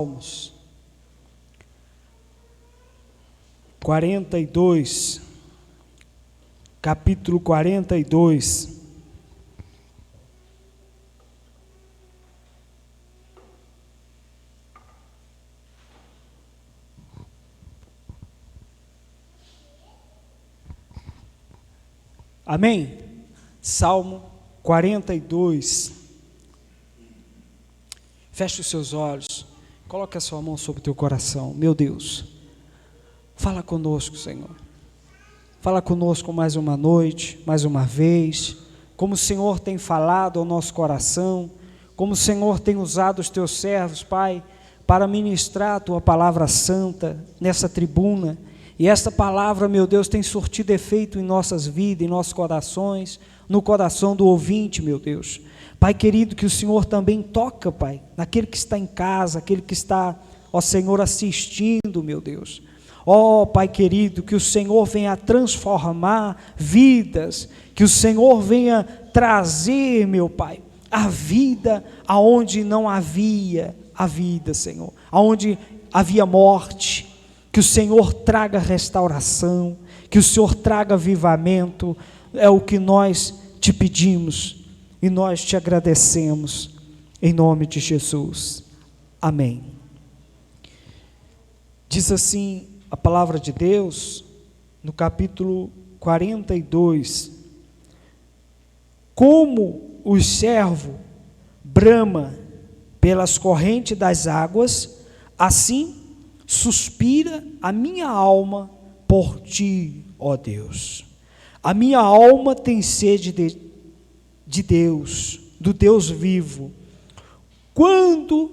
Salmos 42, capítulo 42. Amém? Salmo 42. Feche os seus olhos, coloque a sua mão sobre o teu coração. Meu Deus, fala conosco, Senhor. Fala conosco mais uma noite, mais uma vez, como o Senhor tem falado ao nosso coração, como o Senhor tem usado os teus servos, Pai, para ministrar a tua palavra santa nessa tribuna. E esta palavra, meu Deus, tem surtido efeito em nossas vidas, em nossos corações, no coração do ouvinte, meu Deus. Pai querido, que o Senhor também toca, Pai, naquele que está em casa, aquele que está, ó Senhor, assistindo, meu Deus. Ó Pai querido, que o Senhor venha transformar vidas, que o Senhor venha trazer, meu Pai, a vida aonde não havia a vida, Senhor, aonde havia morte. Que o Senhor traga restauração, que o Senhor traga avivamento, é o que nós te pedimos e nós te agradecemos, em nome de Jesus, amém. Diz assim a palavra de Deus, no capítulo 42, como o servo brama pelas correntes das águas, assim suspira a minha alma por ti, ó Deus. A minha alma tem sede de Deus, do Deus vivo. Quando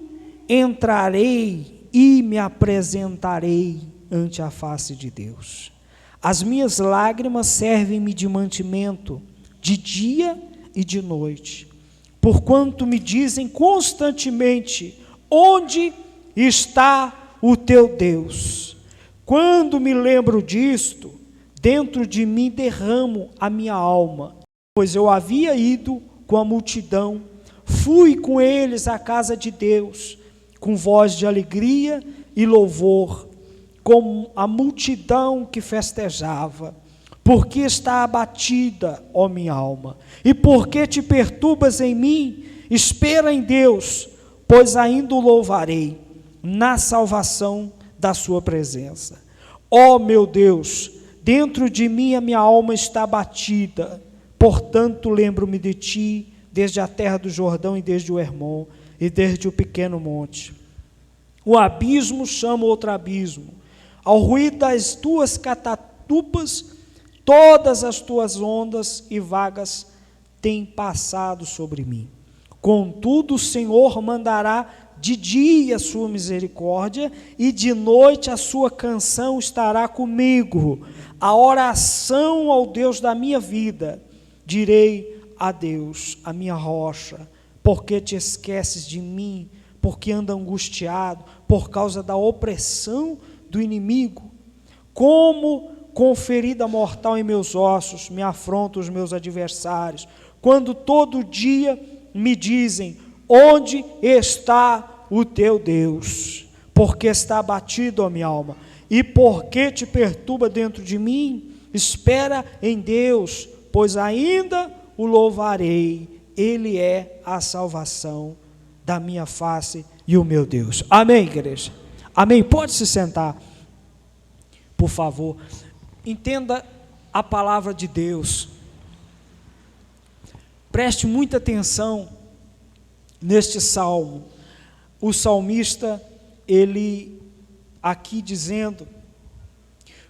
entrarei e me apresentarei ante a face de Deus? As minhas lágrimas servem-me de mantimento, de dia e de noite, porquanto me dizem constantemente: onde está o teu Deus? Quando me lembro disto, dentro de mim derramo a minha alma, pois eu havia ido com a multidão, fui com eles à casa de Deus, com voz de alegria e louvor, como a multidão que festejava. Porque está abatida, ó minha alma, e porque te perturbas em mim? Espera em Deus, pois ainda o louvarei na salvação da sua presença. Ó meu Deus, dentro de mim a minha alma está abatida, portanto lembro-me de ti, desde a terra do Jordão e desde o Hermon, e desde o pequeno monte. O abismo chama outro abismo, ao ruído das tuas catatupas, todas as tuas ondas e vagas têm passado sobre mim. Contudo o Senhor mandará de dia a sua misericórdia, e de noite a sua canção estará comigo, a oração ao Deus da minha vida. Direi a Deus, a minha rocha: porque te esqueces de mim? Porque ando angustiado por causa da opressão do inimigo? Como com ferida mortal em meus ossos me afrontam os meus adversários, quando todo dia me dizem: onde está o teu Deus? Porque está abatido a minha alma, e porque te perturba dentro de mim? Espera em Deus, pois ainda o louvarei, Ele é a salvação da minha face e o meu Deus. Amém, igreja? Amém? Pode se sentar, por favor. Entenda a palavra de Deus, preste muita atenção neste salmo. O salmista, ele aqui dizendo: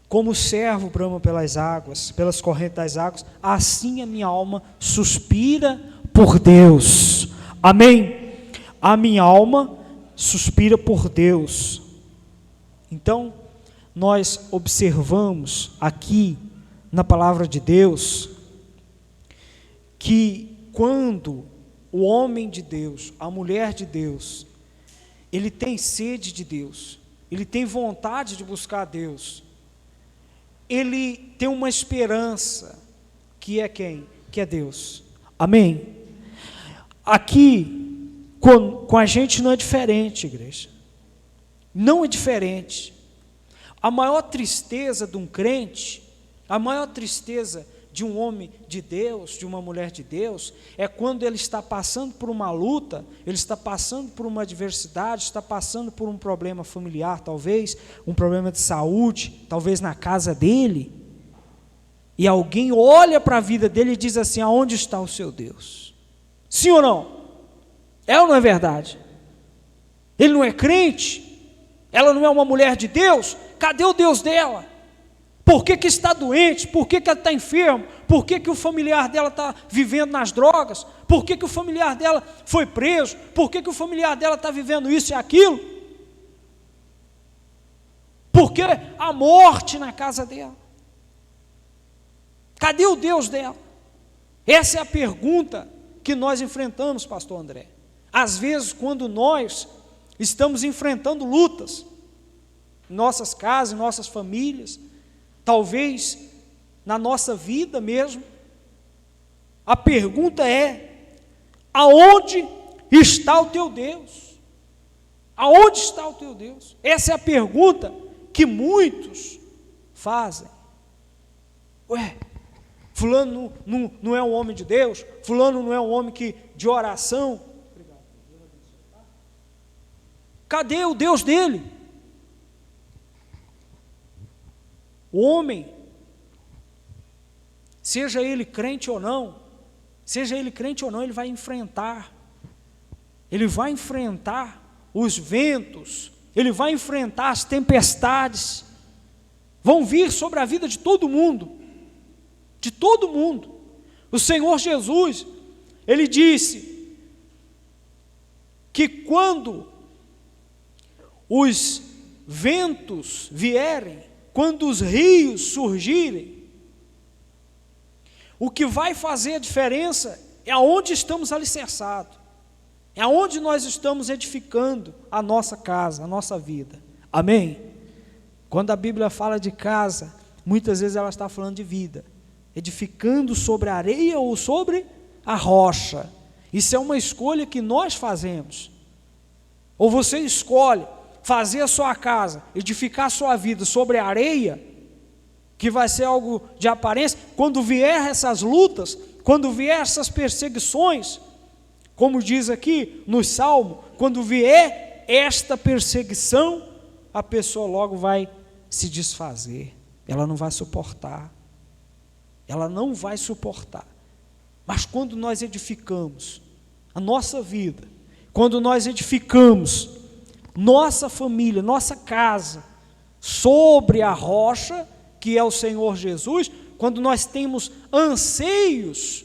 como o servo brama pelas águas, pelas correntes das águas, assim a minha alma suspira por Deus. Amém? A minha alma suspira por Deus. Então, nós observamos aqui na palavra de Deus que quando o homem de Deus, a mulher de Deus, ele tem sede de Deus, ele tem vontade de buscar a Deus, ele tem uma esperança, que é quem? Que é Deus. Amém? Aqui, com a gente não é diferente, igreja. não é diferente. A maior tristeza de um crente, a maior tristeza de um homem de Deus, de uma mulher de Deus, é quando ele está passando por uma luta, ele está passando por uma adversidade, está passando por um problema familiar, talvez, um problema de saúde, talvez na casa dele, e alguém olha para a vida dele e diz assim: aonde está o seu Deus? Sim ou não? É ou não é verdade? Ele não é crente, ela não é uma mulher de Deus, cadê o Deus dela? Por que que está doente? Por que que ela está enfermo? Por que que o familiar dela está vivendo nas drogas? Por que que o familiar dela foi preso? Por que que o familiar dela está vivendo isso e aquilo? Por que a morte na casa dela? Cadê o Deus dela? Essa é a pergunta que nós enfrentamos, pastor André. Às vezes, quando nós estamos enfrentando lutas, em nossas casas, em nossas famílias, talvez na nossa vida mesmo, a pergunta é: aonde está o teu Deus? Aonde está o teu Deus? Essa é a pergunta que muitos fazem. Ué, fulano não é um homem de Deus, fulano não é um homem de oração. Cadê o Deus dele? O homem, seja ele crente ou não, ele vai enfrentar os ventos, ele vai enfrentar as tempestades, vão vir sobre a vida de todo mundo, O Senhor Jesus, ele disse que quando os ventos vierem, quando os rios surgirem, o que vai fazer a diferença é aonde estamos alicerçados, é aonde nós estamos edificando a nossa casa, a nossa vida. Amém? Quando a Bíblia fala de casa, muitas vezes ela está falando de vida, edificando sobre a areia ou sobre a rocha. Isso é uma escolha que nós fazemos. Ou você escolhe fazer a sua casa, edificar a sua vida sobre a areia, que vai ser algo de aparência. Quando vier essas lutas, quando vier essas perseguições, como diz aqui no Salmo, quando vier esta perseguição, a pessoa logo vai se desfazer, ela não vai suportar, mas quando nós edificamos a nossa vida, quando nós edificamos nossa família, nossa casa, sobre a rocha, que é o Senhor Jesus, quando nós temos anseios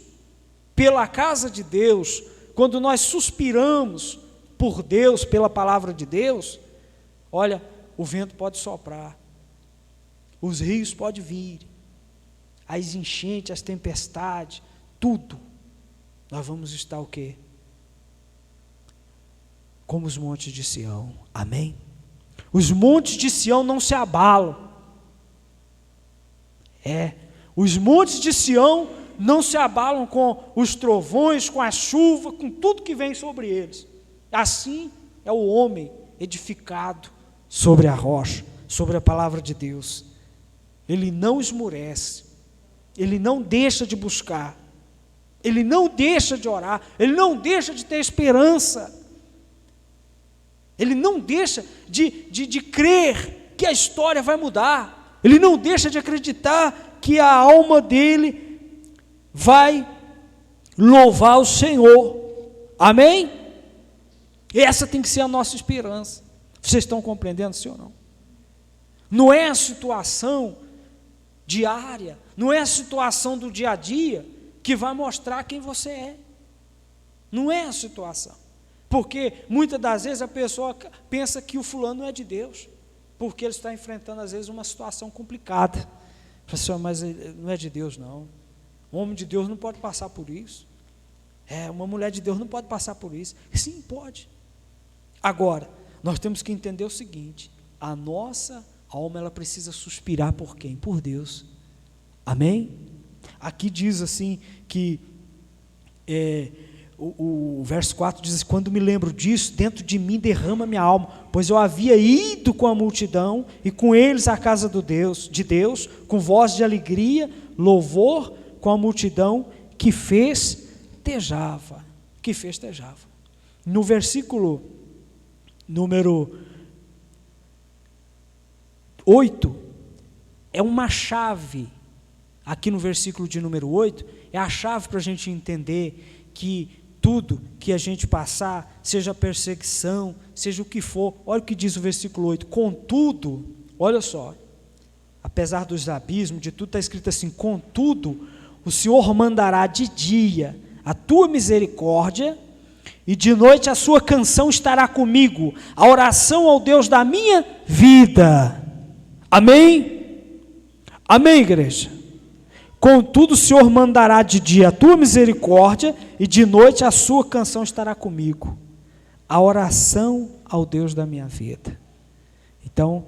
pela casa de Deus, quando nós suspiramos por Deus, pela palavra de Deus, olha, o vento pode soprar, os rios podem vir, as enchentes, as tempestades, tudo, nós vamos estar o quê? Como os montes de Sião, amém? Os montes de Sião não se abalam, os montes de Sião não se abalam com os trovões, com a chuva, com tudo que vem sobre eles. Assim é o homem edificado sobre a rocha, sobre a palavra de Deus. Ele não esmurece, ele não deixa de buscar, ele não deixa de orar, ele não deixa de ter esperança, ele não deixa de crer que a história vai mudar, ele não deixa de acreditar que a alma dele vai louvar o Senhor, amém? Essa tem que ser a nossa esperança. Vocês estão compreendendo, sim ou não? Não é a situação diária, não é a situação do dia a dia que vai mostrar quem você é, não é a situação, porque muitas das vezes a pessoa pensa que o fulano não é de Deus, porque ele está enfrentando às vezes uma situação complicada. Pessoal, mas não é de Deus não, um homem de Deus não pode passar por isso, uma mulher de Deus não pode passar por isso. Sim, pode. Agora, nós temos que entender o seguinte: a nossa alma, ela precisa suspirar por quem? Por Deus, amém? Aqui diz assim que o verso 4 diz: quando me lembro disso, dentro de mim derrama minha alma, pois eu havia ido com a multidão e com eles à casa de Deus, com voz de alegria, louvor, com a multidão que festejava. No versículo número 8, é uma chave, aqui no versículo de número 8, é a chave para a gente entender que tudo que a gente passar, seja perseguição, seja o que for, olha o que diz o versículo 8, contudo, olha só, apesar dos abismos, de tudo está escrito assim, contudo, o Senhor mandará de dia a tua misericórdia, e de noite a sua canção estará comigo, a oração ao Deus da minha vida. Amém? Amém, igreja? Contudo, o Senhor mandará de dia a tua misericórdia, e de noite a sua canção estará comigo, a oração ao Deus da minha vida. Então,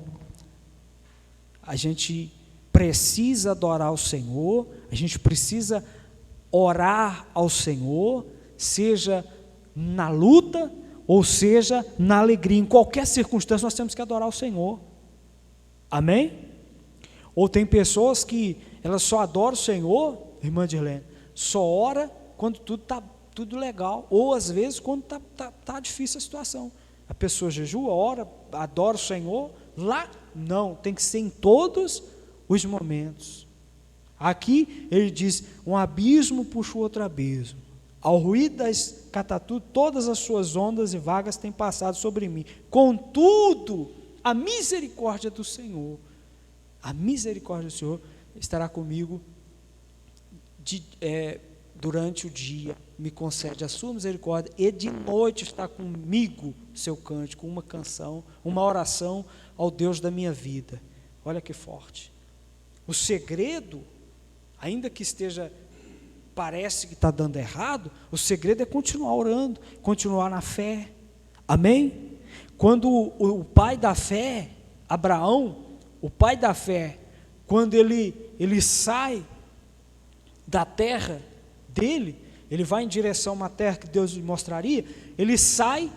a gente precisa adorar o Senhor, a gente precisa orar ao Senhor, seja na luta, ou seja na alegria, em qualquer circunstância nós temos que adorar o Senhor. Amém? Ou tem pessoas que elas só adoram o Senhor, irmã Dirlene, só ora quando tudo está tudo legal, ou às vezes quando tá difícil a situação. A pessoa jejua, ora, adora o Senhor, lá não, tem que ser em todos os momentos. Aqui ele diz, um abismo puxa o outro abismo, ao ruído das cataturas, todas as suas ondas e vagas têm passado sobre mim, contudo, a misericórdia do Senhor estará comigo durante o dia, me concede a sua misericórdia, e de noite está comigo seu cântico, uma canção, uma oração ao Deus da minha vida. Olha que forte. O segredo, ainda que parece que está dando errado, o segredo é continuar orando, continuar na fé. Amém? Quando o pai da fé, Abraão, o pai da fé, quando ele sai da terra dele, ele vai em direção a uma terra que Deus lhe mostraria, ele sai,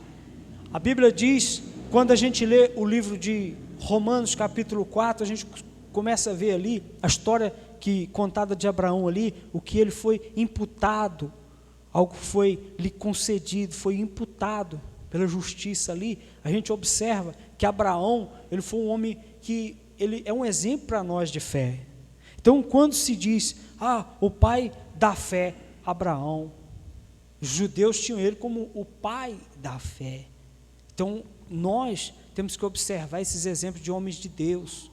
a Bíblia diz, quando a gente lê o livro de Romanos capítulo 4, a gente começa a ver ali a história contada de Abraão ali, o que ele foi imputado, algo foi lhe concedido, foi imputado pela justiça ali. A gente observa que Abraão, ele foi um homem que ele é um exemplo para nós de fé. Então, quando se diz, o pai da fé, Abraão, os judeus tinham ele como o pai da fé. Então, nós temos que observar esses exemplos de homens de Deus,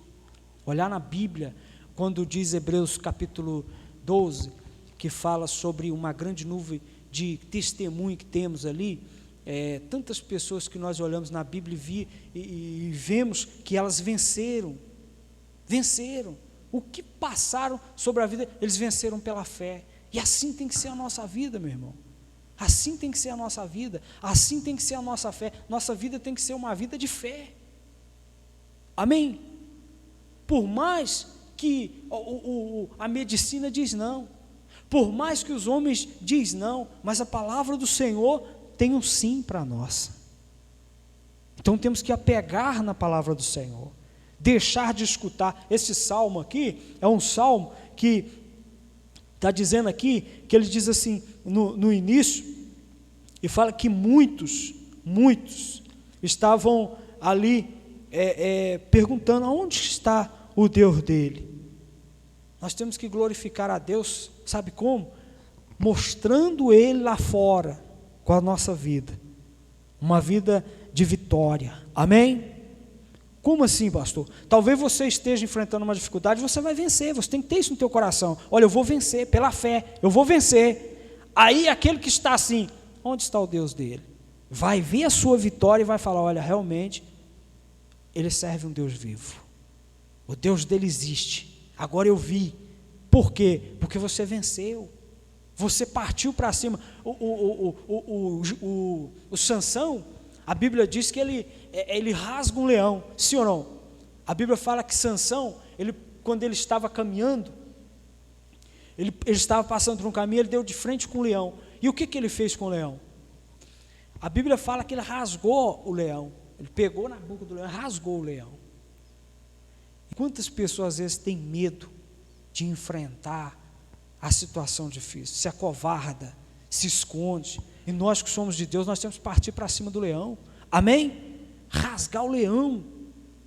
olhar na Bíblia, quando diz Hebreus capítulo 12, que fala sobre uma grande nuvem de testemunho que temos ali, tantas pessoas que nós olhamos na Bíblia e vemos que elas venceram, o que passaram sobre a vida, eles venceram pela fé, e assim tem que ser a nossa vida, meu irmão, assim tem que ser a nossa vida, assim tem que ser a nossa fé, nossa vida tem que ser uma vida de fé, amém? Por mais que a medicina diz não, por mais que os homens diz não, mas a palavra do Senhor tem um sim para nós. Então temos que apegar na palavra do Senhor, deixar de escutar. Esse salmo aqui é um salmo que está dizendo aqui, que ele diz assim, no início, e fala que muitos estavam ali perguntando, aonde está o Deus dele? Nós temos que glorificar a Deus, sabe como? Mostrando Ele lá fora, com a nossa vida, uma vida de vitória, amém? Como assim, pastor? Talvez você esteja enfrentando uma dificuldade, você vai vencer, você tem que ter isso no teu coração, olha, eu vou vencer, pela fé, eu vou vencer. Aí aquele que está assim, onde está o Deus dele? Vai ver a sua vitória e vai falar, olha, realmente, ele serve um Deus vivo, o Deus dele existe, agora eu vi. Por quê? Porque você venceu, você partiu para cima. O Sansão, a Bíblia diz que ele rasga um leão, sim ou não? A Bíblia fala que Sansão, quando ele estava caminhando, ele estava passando por um caminho, ele deu de frente com um leão, E o que ele fez com o leão? A Bíblia fala que ele rasgou o leão. Ele pegou na boca do leão, rasgou o leão. E quantas pessoas às vezes têm medo de enfrentar a situação difícil, se acovarda, se esconde, e nós que somos de Deus, nós temos que partir para cima do leão, amém? Rasgar o leão,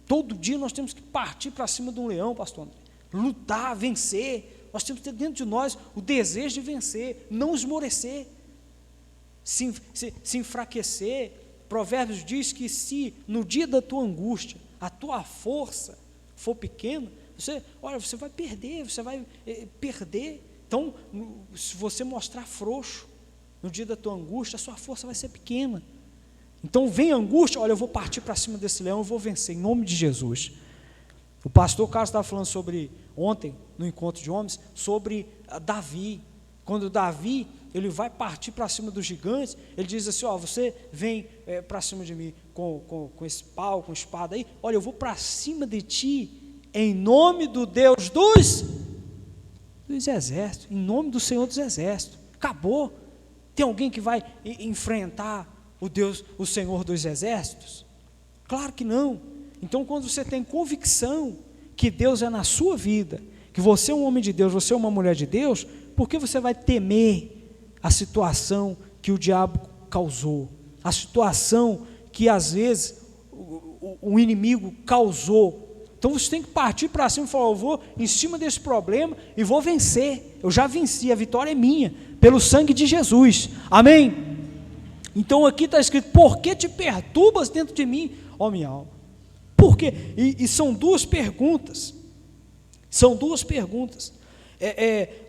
todo dia nós temos que partir para cima de um leão, pastor André, lutar, vencer, nós temos que ter dentro de nós o desejo de vencer, não esmorecer, se enfraquecer. Provérbios diz que se no dia da tua angústia, a tua força for pequena, você vai perder, então, se você mostrar frouxo no dia da tua angústia, a sua força vai ser pequena. Então, vem a angústia, eu vou partir para cima desse leão, eu vou vencer, em nome de Jesus. O pastor Carlos estava falando ontem, no encontro de homens, sobre Davi. Quando Davi, ele vai partir para cima dos gigantes, ele diz assim, você vem para cima de mim com esse pau, com espada aí, eu vou para cima de ti, em nome do Deus dos exércitos, em nome do Senhor dos exércitos. Acabou. Tem alguém que vai enfrentar o Senhor dos exércitos? Claro que não. Então, quando você tem convicção que Deus é na sua vida, que você é um homem de Deus, você é uma mulher de Deus, por que você vai temer a situação que o diabo causou, a situação que às vezes o inimigo causou? Então você tem que partir para cima e falar, eu vou em cima desse problema e vou vencer. Eu já venci, a vitória é minha, pelo sangue de Jesus, amém? Então aqui está escrito, por que te perturbas dentro de mim, ó minha alma? Por quê? E são duas perguntas,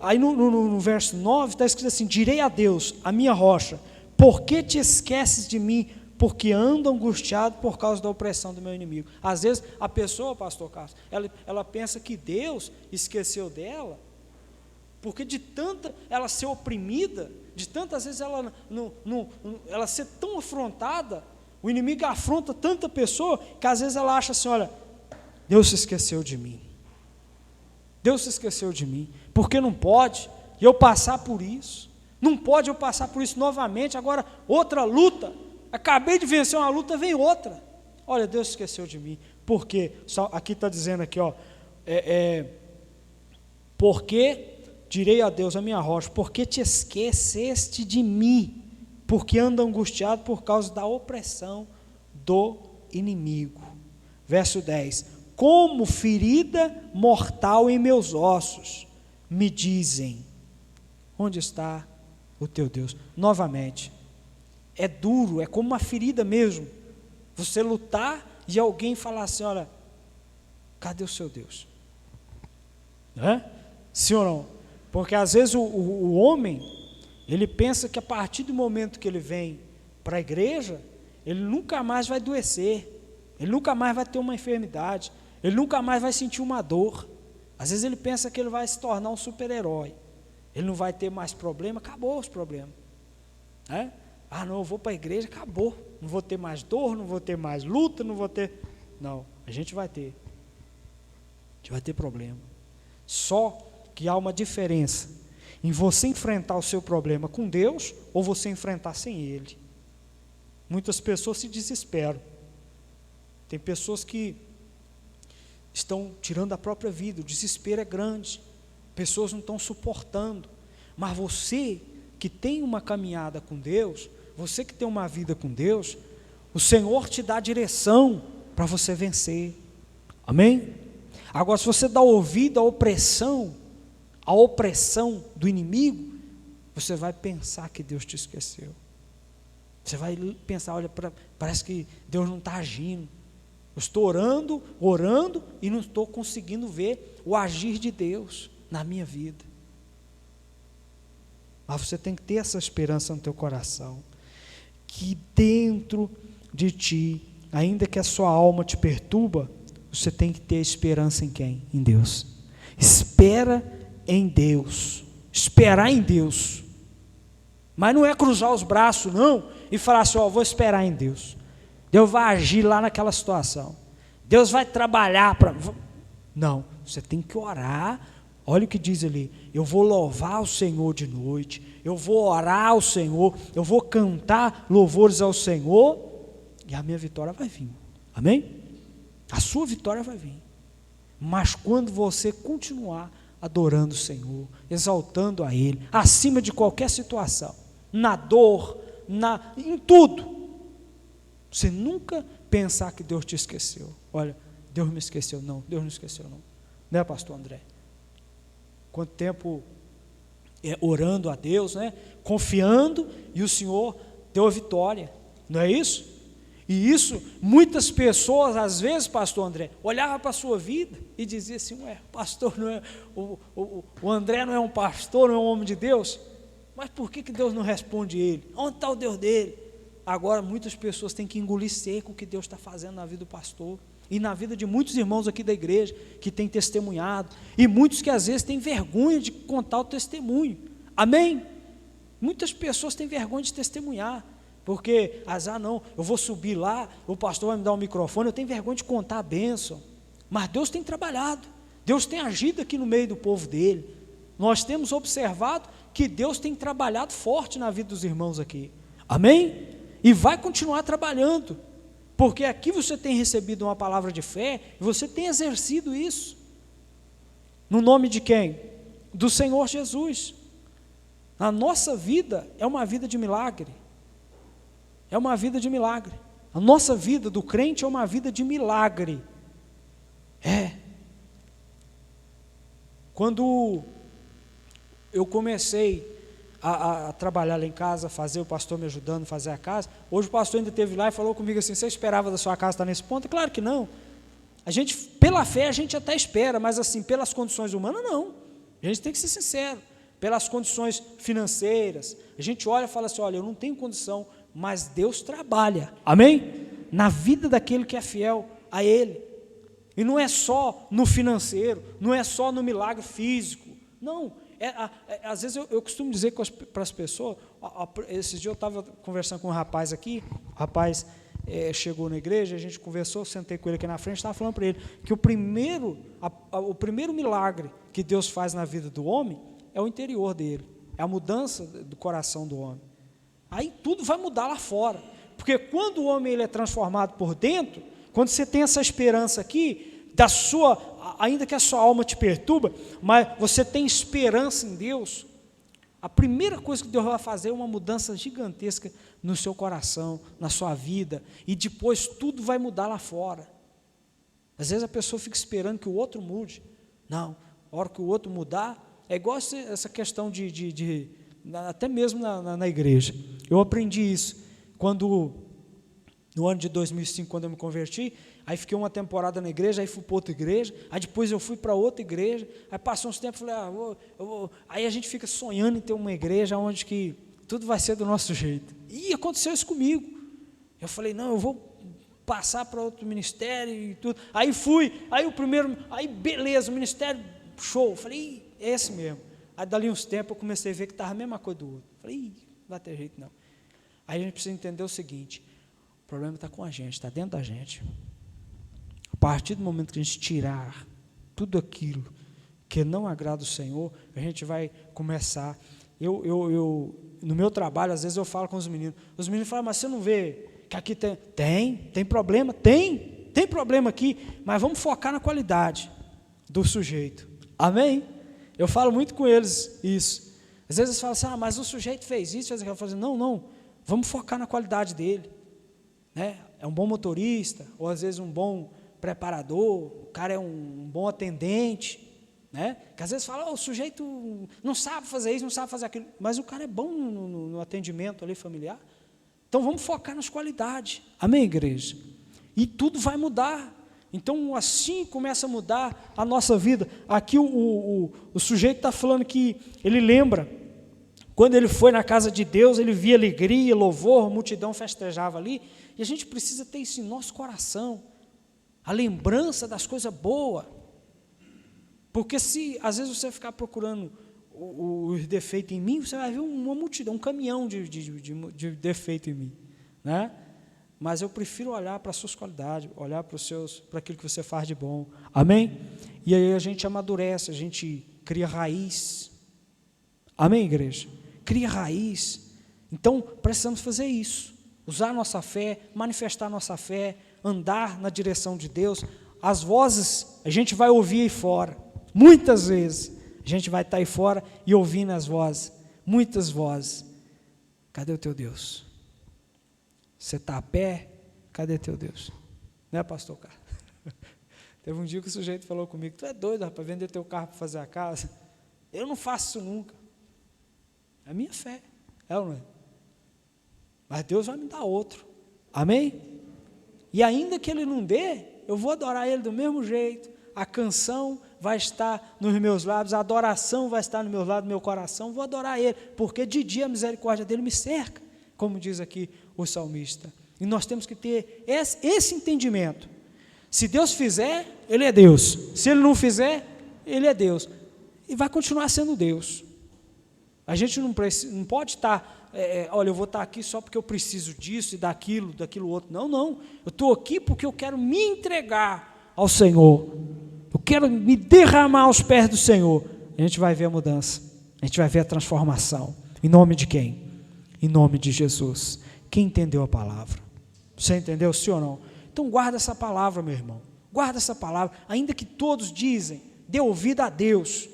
aí no verso 9 está escrito assim, direi a Deus, a minha rocha, por que te esqueces de mim? Porque ando angustiado por causa da opressão do meu inimigo. Às vezes a pessoa, pastor Carlos, ela pensa que Deus esqueceu dela, porque de tanta ela ser oprimida, de tantas vezes ela ser tão afrontada, o inimigo afronta tanta pessoa, que às vezes ela acha assim, Deus se esqueceu de mim, porque não pode eu passar por isso, não pode eu passar por isso novamente, agora outra luta, acabei de vencer uma luta, vem outra, Deus esqueceu de mim, porque, aqui está dizendo aqui, porque direi a Deus, a minha rocha, porque te esqueceste de mim, porque anda angustiado por causa da opressão do inimigo. Verso 10, como ferida mortal em meus ossos, me dizem, onde está o teu Deus? Novamente, é duro, é como uma ferida mesmo, você lutar e alguém falar assim, cadê o seu Deus? Sim ou não? Porque às vezes o homem, ele pensa que a partir do momento que ele vem para a igreja, ele nunca mais vai adoecer, ele nunca mais vai ter uma enfermidade, ele nunca mais vai sentir uma dor. Às vezes ele pensa que ele vai se tornar um super-herói, ele não vai ter mais problema, acabou os problemas. Não, eu vou para a igreja, acabou, não vou ter mais dor, não vou ter mais luta, não, a gente vai ter problema. Só que há uma diferença em você enfrentar o seu problema com Deus ou você enfrentar sem Ele. Muitas pessoas se desesperam. Tem pessoas que estão tirando a própria vida, o desespero é grande, pessoas não estão suportando, mas você que tem uma caminhada com Deus, você que tem uma vida com Deus, o Senhor te dá direção para você vencer, amém? Agora, se você dá ouvido à opressão do inimigo, você vai pensar que Deus te esqueceu, você vai pensar, parece que Deus não está agindo, eu estou orando e não estou conseguindo ver o agir de Deus na minha vida. Mas você tem que ter essa esperança no teu coração, que dentro de ti, ainda que a sua alma te perturba, você tem que ter esperança em quem? Em Deus. Espera em Deus, esperar em Deus, mas não é cruzar os braços não, e falar assim, vou esperar em Deus, Deus vai agir lá naquela situação, Deus vai trabalhar para... Não, você tem que orar, Olha o que diz ali: eu vou louvar o Senhor de noite, eu vou orar ao Senhor, eu vou cantar louvores ao Senhor, e a minha vitória vai vir. Amém? A sua vitória vai vir. Mas quando você continuar adorando o Senhor, exaltando a Ele, acima de qualquer situação, na dor, em tudo, você nunca pensar que Deus te esqueceu. Olha, Deus me esqueceu. Não, Deus não esqueceu não. Né, pastor André? Quanto tempo orando a Deus, né? Confiando, e o Senhor deu a vitória. Não é isso? E isso, muitas pessoas, às vezes, pastor André, olhavam para a sua vida e diziam assim: ué, pastor não é, o André não é um pastor, não é um homem de Deus, mas por que Deus não responde ele? Onde está o Deus dele? Agora, muitas pessoas têm que engolir seco o que Deus está fazendo na vida do pastor, e na vida de muitos irmãos aqui da igreja, que têm testemunhado, e muitos que às vezes têm vergonha de contar o testemunho. Amém? Muitas pessoas têm vergonha de testemunhar, porque, não, eu vou subir lá, o pastor vai me dar um microfone, eu tenho vergonha de contar a bênção. Mas Deus tem trabalhado, Deus tem agido aqui no meio do povo dele. Nós temos observado que Deus tem trabalhado forte na vida dos irmãos aqui. Amém? E vai continuar trabalhando, porque aqui você tem recebido uma palavra de fé, e você tem exercido isso. No nome de quem? Do Senhor Jesus. A nossa vida é uma vida de milagre. É uma vida de milagre. A nossa vida do crente é uma vida de milagre. Quando eu comecei a trabalhar lá em casa, fazer o pastor me ajudando a fazer a casa, hoje o pastor ainda esteve lá e falou comigo assim: você esperava da sua casa estar nesse ponto? Claro que não. A gente, pela fé, a gente até espera, mas assim, pelas condições humanas, não. A gente tem que ser sincero. Pelas condições financeiras, a gente olha e fala assim: olha, eu não tenho condição, mas Deus trabalha, amém? Na vida daquele que é fiel a Ele. E não é só no financeiro, não é só no milagre físico, não. Às vezes eu costumo dizer para as pessoas, esses dias eu estava conversando com um rapaz aqui, o rapaz chegou na igreja, a gente conversou, sentei com ele aqui na frente, estava falando para ele que o primeiro milagre que Deus faz na vida do homem é o interior dele, é a mudança do coração do homem. Aí tudo vai mudar lá fora, porque quando o homem ele é transformado por dentro, quando você tem essa esperança aqui, ainda que a sua alma te perturba, mas você tem esperança em Deus, a primeira coisa que Deus vai fazer é uma mudança gigantesca no seu coração, na sua vida, e depois tudo vai mudar lá fora. Às vezes a pessoa fica esperando que o outro mude. Não, a hora que o outro mudar, é igual essa questão até mesmo na igreja. Eu aprendi isso no ano de 2005, quando eu me converti. Aí fiquei uma temporada na igreja, aí fui para outra igreja, aí depois eu fui para outra igreja, aí passou uns tempos, falei, aí a gente fica sonhando em ter uma igreja onde que tudo vai ser do nosso jeito. E aconteceu isso comigo. Eu falei, não, eu vou passar para outro ministério e tudo. Aí fui, aí beleza, o ministério, show. Falei, é esse mesmo. Aí dali uns tempos eu comecei a ver que estava a mesma coisa do outro. Falei, não vai ter jeito não. Aí a gente precisa entender o seguinte: o problema está com a gente, está dentro da gente. A partir do momento que a gente tirar tudo aquilo que não agrada o Senhor, a gente vai começar. No meu trabalho, às vezes eu falo com os meninos falam, mas você não vê que aqui tem problema? Tem problema aqui, mas vamos focar na qualidade do sujeito. Amém? Eu falo muito com eles isso. Às vezes eles falam assim, mas o sujeito fez isso, fez aquilo. Eu falo assim, não, vamos focar na qualidade dele. Né? É um bom motorista, ou às vezes um bom preparador, o cara é um bom atendente, né? Que às vezes fala, o sujeito não sabe fazer isso, não sabe fazer aquilo, mas o cara é bom no atendimento ali familiar. Então vamos focar nas qualidades. Amém, igreja? E tudo vai mudar. Então assim começa a mudar a nossa vida. Aqui o sujeito está falando que ele lembra, quando ele foi na casa de Deus, ele via alegria, louvor, a multidão festejava ali, e a gente precisa ter isso em nosso coração, a lembrança das coisas boas, porque se às vezes você ficar procurando os defeitos em mim, você vai ver uma multidão, um caminhão de defeito em mim, né? Mas eu prefiro olhar para as suas qualidades, olhar para aquilo que você faz de bom, amém? E aí a gente amadurece, a gente cria raiz. Amém, igreja? Cria raiz. Então, precisamos fazer isso. Usar a nossa fé, manifestar a nossa fé, andar na direção de Deus. As vozes, a gente vai ouvir aí fora. Muitas vezes, a gente vai estar aí fora e ouvindo as vozes. Muitas vozes. Cadê o teu Deus? Você está a pé? Cadê teu Deus? Né, pastor Carlos? Teve um dia que o sujeito falou comigo, tu é doido, rapaz, vender teu carro para fazer a casa? Eu não faço isso nunca. É a minha fé, é ou não é? Mas Deus vai me dar outro, amém? E ainda que Ele não dê, eu vou adorar Ele do mesmo jeito, a canção vai estar nos meus lábios, a adoração vai estar nos meus lábios, no meu coração, vou adorar Ele, porque de dia a misericórdia dEle me cerca, como diz aqui o salmista. E nós temos que ter esse entendimento. Se Deus fizer, Ele é Deus. Se Ele não fizer, Ele é Deus. E vai continuar sendo Deus. A gente não pode estar, olha, eu vou estar aqui só porque eu preciso disso e daquilo outro. Não, não. Eu estou aqui porque eu quero me entregar ao Senhor. Eu quero me derramar aos pés do Senhor. A gente vai ver a mudança. A gente vai ver a transformação. Em nome de quem? Em nome de Jesus. Quem entendeu a palavra? Você entendeu, sim ou não? Então guarda essa palavra, meu irmão. Guarda essa palavra. Ainda que todos dizem, dê ouvido a Deus.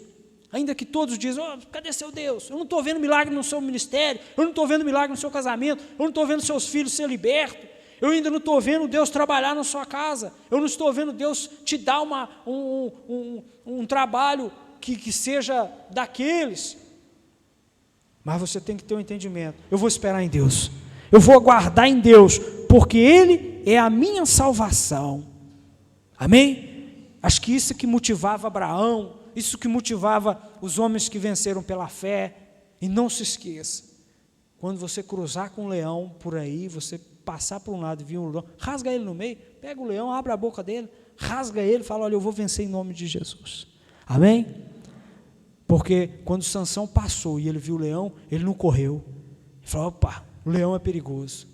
Ainda que todos dizem, cadê seu Deus? Eu não estou vendo milagre no seu ministério. Eu não estou vendo milagre no seu casamento. Eu não estou vendo seus filhos ser libertos. Eu ainda não estou vendo Deus trabalhar na sua casa. Eu não estou vendo Deus te dar um trabalho que seja daqueles. Mas você tem que ter um entendimento. Eu vou esperar em Deus. Eu vou aguardar em Deus, porque Ele é a minha salvação. Amém? Acho que isso que motivava Abraão, isso que motivava os homens que venceram pela fé. E não se esqueça, quando você cruzar com um leão por aí, você passar por um lado e vir um leão, rasga ele no meio, pega o leão, abre a boca dele, rasga ele e fala, olha, eu vou vencer em nome de Jesus. Amém? Porque quando Sansão passou e ele viu o leão, ele não correu. Ele falou, opa, o leão é perigoso.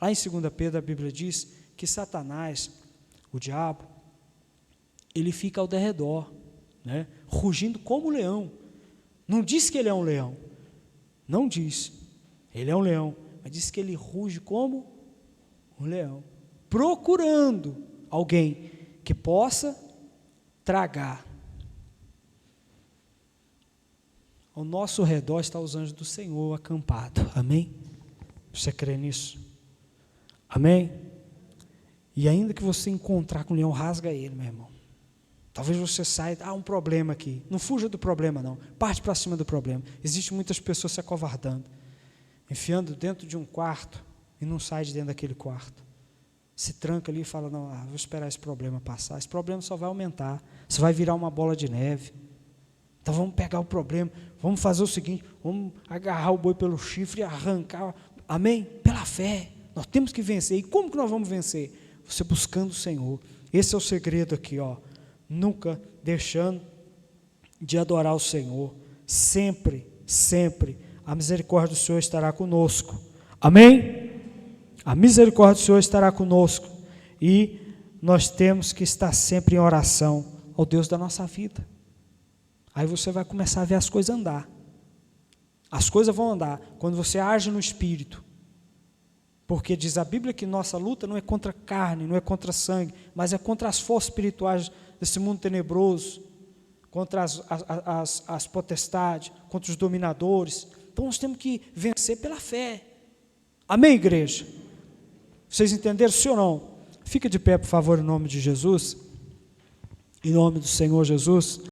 Lá em 2 Pedro a Bíblia diz que Satanás, o diabo, ele fica ao derredor, né, rugindo como leão. Não diz que ele é um leão. Não diz. Ele é um leão. Mas diz que ele ruge como um leão. Procurando alguém que possa tragar. Ao nosso redor está os anjos do Senhor acampados. Amém? Você crê nisso? Amém? E ainda que você encontrar com o leão, rasga ele, meu irmão. Talvez você saia, um problema aqui. Não fuja do problema, não. Parte para cima do problema. Existem muitas pessoas se acovardando, enfiando dentro de um quarto e não sai de dentro daquele quarto. Se tranca ali e fala, não, vou esperar esse problema passar. Esse problema só vai aumentar. Você vai virar uma bola de neve. Então vamos pegar o problema, vamos fazer o seguinte, vamos agarrar o boi pelo chifre e arrancar, amém? Pela fé, nós temos que vencer. E como que nós vamos vencer? Você buscando o Senhor. Esse é o segredo aqui, nunca deixando de adorar o Senhor, sempre, sempre, a misericórdia do Senhor estará conosco, amém? A misericórdia do Senhor estará conosco, e nós temos que estar sempre em oração ao Deus da nossa vida. Aí você vai começar a ver as coisas andar. As coisas vão andar quando você age no Espírito. Porque diz a Bíblia que nossa luta não é contra carne, não é contra sangue, mas é contra as forças espirituais desse mundo tenebroso, contra as potestades, contra os dominadores. Então nós temos que vencer pela fé. Amém, igreja? Vocês entenderam, sim ou não? Fica de pé, por favor, em nome de Jesus. Em nome do Senhor Jesus.